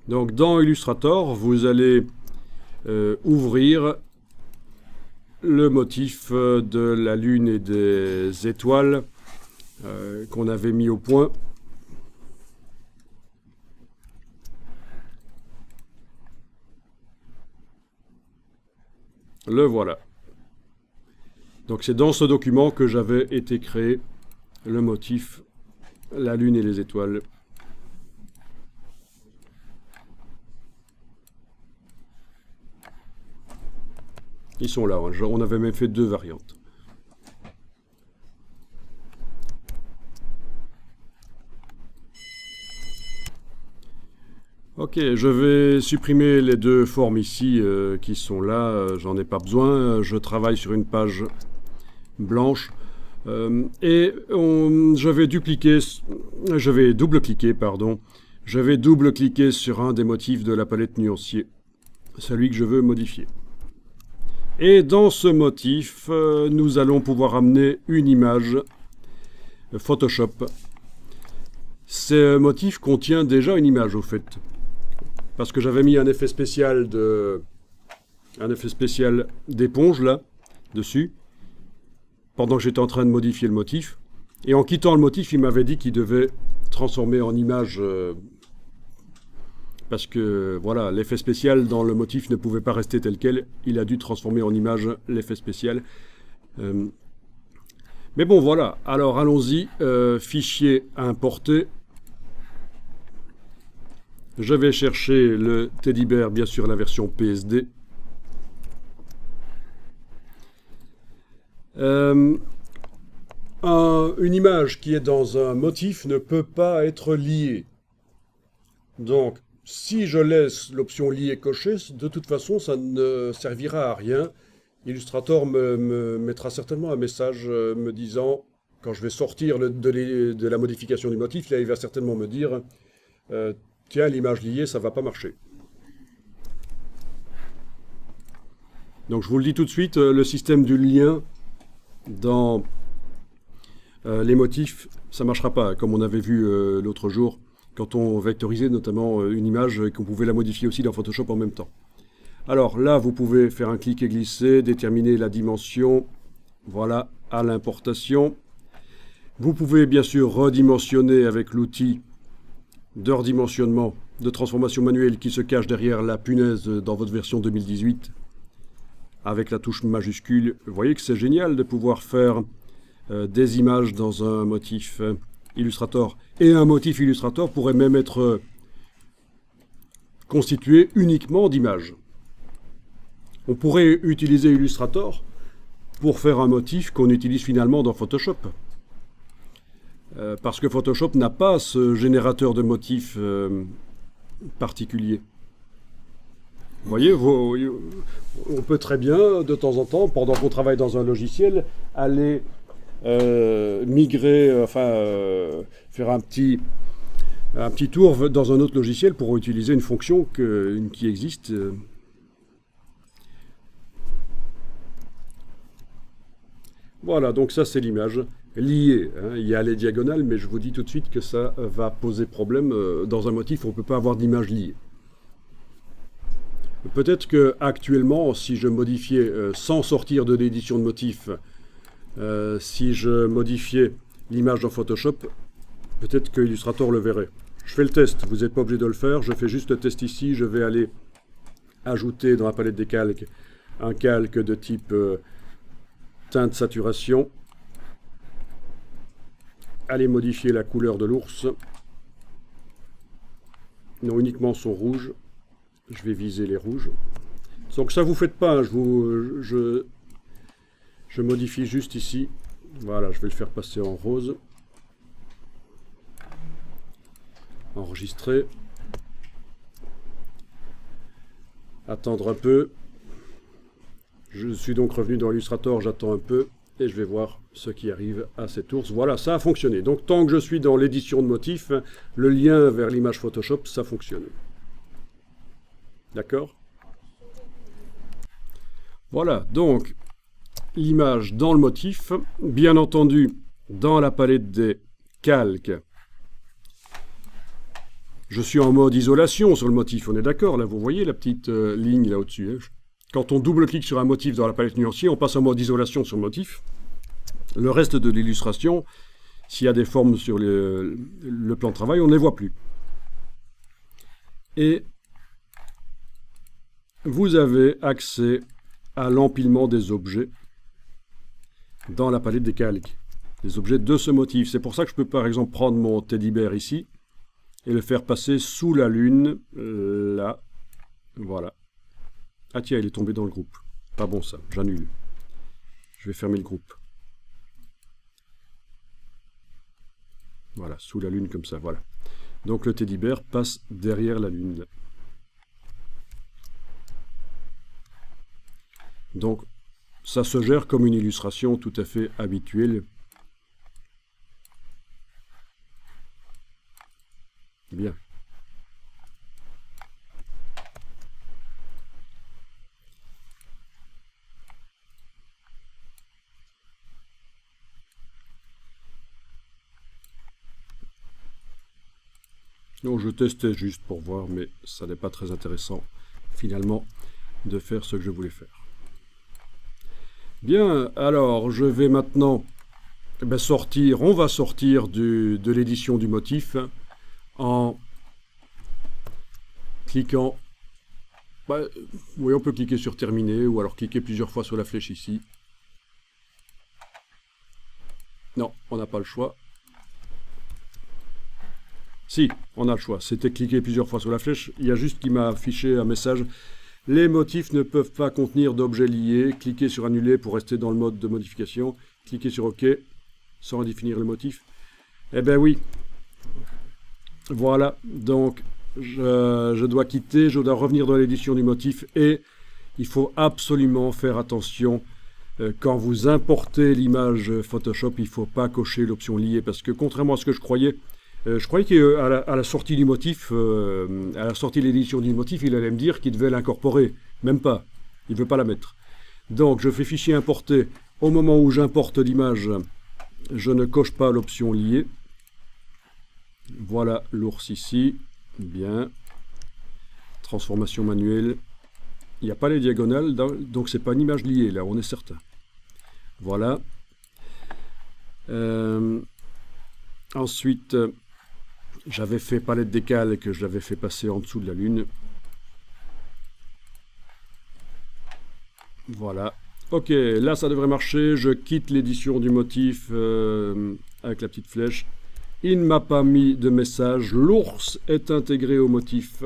Donc dans Illustrator, vous allez ouvrir le motif de la lune et des étoiles qu'on avait mis au point. Le voilà. Donc c'est dans ce document que j'avais été créé le motif, la lune et les étoiles. Ils sont là, hein. On avait même fait 2 variantes. Ok, je vais supprimer les 2 formes ici qui sont là, j'en ai pas besoin. Je travaille sur une page blanche je vais double-cliquer, pardon. Je vais double-cliquer sur un des motifs de la palette nuancier, celui que je veux modifier. Et dans ce motif, nous allons pouvoir amener une image Photoshop. Ce motif contient déjà une image au fait. Parce que j'avais mis un effet spécial d'éponge là, dessus, pendant que j'étais en train de modifier le motif. Et en quittant le motif, il m'avait dit qu'il devait transformer en image, parce que voilà, l'effet spécial dans le motif ne pouvait pas rester tel quel. Il a dû transformer en image l'effet spécial. Mais bon, voilà. Alors allons-y. Fichier importer. Je vais chercher le teddy bear, bien sûr la version PSD. Une image qui est dans un motif ne peut pas être liée. Donc, si je laisse l'option liée cochée, de toute façon, ça ne servira à rien. Illustrator me mettra certainement un message me disant, quand je vais sortir de la modification du motif, là, il va certainement me dire tiens, l'image liée, ça ne va pas marcher. Donc je vous le dis tout de suite, le système du lien dans les motifs, ça ne marchera pas, comme on avait vu l'autre jour, quand on vectorisait notamment une image et qu'on pouvait la modifier aussi dans Photoshop en même temps. Alors là, vous pouvez faire un clic et glisser, déterminer la dimension, voilà, à l'importation. Vous pouvez bien sûr redimensionner avec l'outil de redimensionnement, de transformation manuelle qui se cache derrière la punaise dans votre version 2018 avec la touche majuscule. Vous voyez que c'est génial de pouvoir faire des images dans un motif Illustrator. Et un motif Illustrator pourrait même être constitué uniquement d'images. On pourrait utiliser Illustrator pour faire un motif qu'on utilise finalement dans Photoshop. Parce que Photoshop n'a pas ce générateur de motifs particulier. Vous voyez, on peut très bien, de temps en temps, pendant qu'on travaille dans un logiciel, aller migrer, faire un petit tour dans un autre logiciel pour utiliser une fonction qui existe. Voilà, donc ça c'est l'image liée. Hein. Il y a les diagonales, mais je vous dis tout de suite que ça va poser problème. Dans un motif, on ne peut pas avoir d'image liée. Peut-être que actuellement, si je modifiais, sans sortir de l'édition de motif, si je modifiais l'image dans Photoshop, peut-être que Illustrator le verrait. Je fais le test, vous n'êtes pas obligé de le faire, je fais juste le test ici, je vais aller ajouter dans la palette des calques un calque de type teinte saturation, aller modifier la couleur de l'ours, non uniquement son rouge, je vais viser les rouges. Donc ça vous faites pas, hein, je modifie juste ici, voilà, je vais le faire passer en rose, enregistrer, attendre un peu. Je suis donc revenu dans Illustrator, j'attends un peu et je vais voir ce qui arrive à cet ours. Voilà, ça a fonctionné. Donc tant que je suis dans l'édition de motifs, le lien vers l'image Photoshop, ça fonctionne. D'accord? Voilà, donc l'image dans le motif, bien entendu dans la palette des calques. Je suis en mode isolation sur le motif, on est d'accord, là vous voyez la petite ligne là au-dessus. Hein. Quand on double-clique sur un motif dans la palette nuancier, on passe en mode isolation sur le motif. Le reste de l'illustration, s'il y a des formes sur le plan de travail, on ne les voit plus. Et vous avez accès à l'empilement des objets dans la palette des calques. Des objets de ce motif. C'est pour ça que je peux par exemple prendre mon teddy bear ici et le faire passer sous la lune, là. Voilà. Ah tiens, il est tombé dans le groupe. Pas bon ça, j'annule. Je vais fermer le groupe. Voilà, sous la lune comme ça, voilà. Donc le teddy bear passe derrière la lune. Donc ça se gère comme une illustration tout à fait habituelle. Bien. Donc je testais juste pour voir, mais ça n'est pas très intéressant finalement de faire ce que je voulais faire. Bien, alors je vais maintenant sortir, on va sortir de l'édition du motif en cliquant, oui on peut cliquer sur terminer ou alors cliquer plusieurs fois sur la flèche ici. Non, on n'a pas le choix. Si, on a le choix. C'était cliquer plusieurs fois sur la flèche. Il y a juste qui m'a affiché un message. Les motifs ne peuvent pas contenir d'objets liés. Cliquez sur annuler pour rester dans le mode de modification. Cliquez sur OK sans redéfinir le motif. Eh bien oui. Voilà. Donc, je dois quitter. Je dois revenir dans l'édition du motif. Et il faut absolument faire attention. Quand vous importez l'image Photoshop, il ne faut pas cocher l'option liée. Parce que contrairement à ce que je croyais qu'à la sortie du motif, à la sortie de l'édition du motif, il allait me dire qu'il devait l'incorporer. Même pas. Il ne veut pas la mettre. Donc, je fais fichier importer. Au moment où j'importe l'image, je ne coche pas l'option liée. Voilà l'ours ici. Bien. Transformation manuelle. Il n'y a pas les diagonales, donc c'est pas une image liée, là, on est certain. Voilà. Ensuite, j'avais fait palette des calques, je l'avais fait passer en dessous de la lune. Voilà. Ok, là ça devrait marcher. Je quitte l'édition du motif avec la petite flèche. Il ne m'a pas mis de message. L'ours est intégré au motif.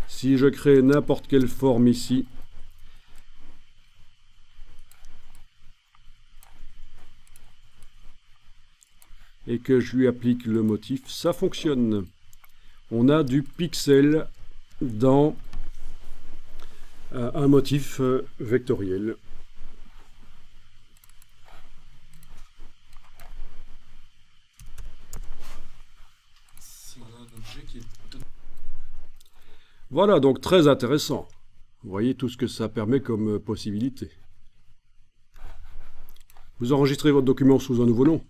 Si je crée n'importe quelle forme ici, et que je lui applique le motif, ça fonctionne. On a du pixel dans un motif vectoriel. Voilà, donc très intéressant. Vous voyez tout ce que ça permet comme possibilité. Vous enregistrez votre document sous un nouveau nom.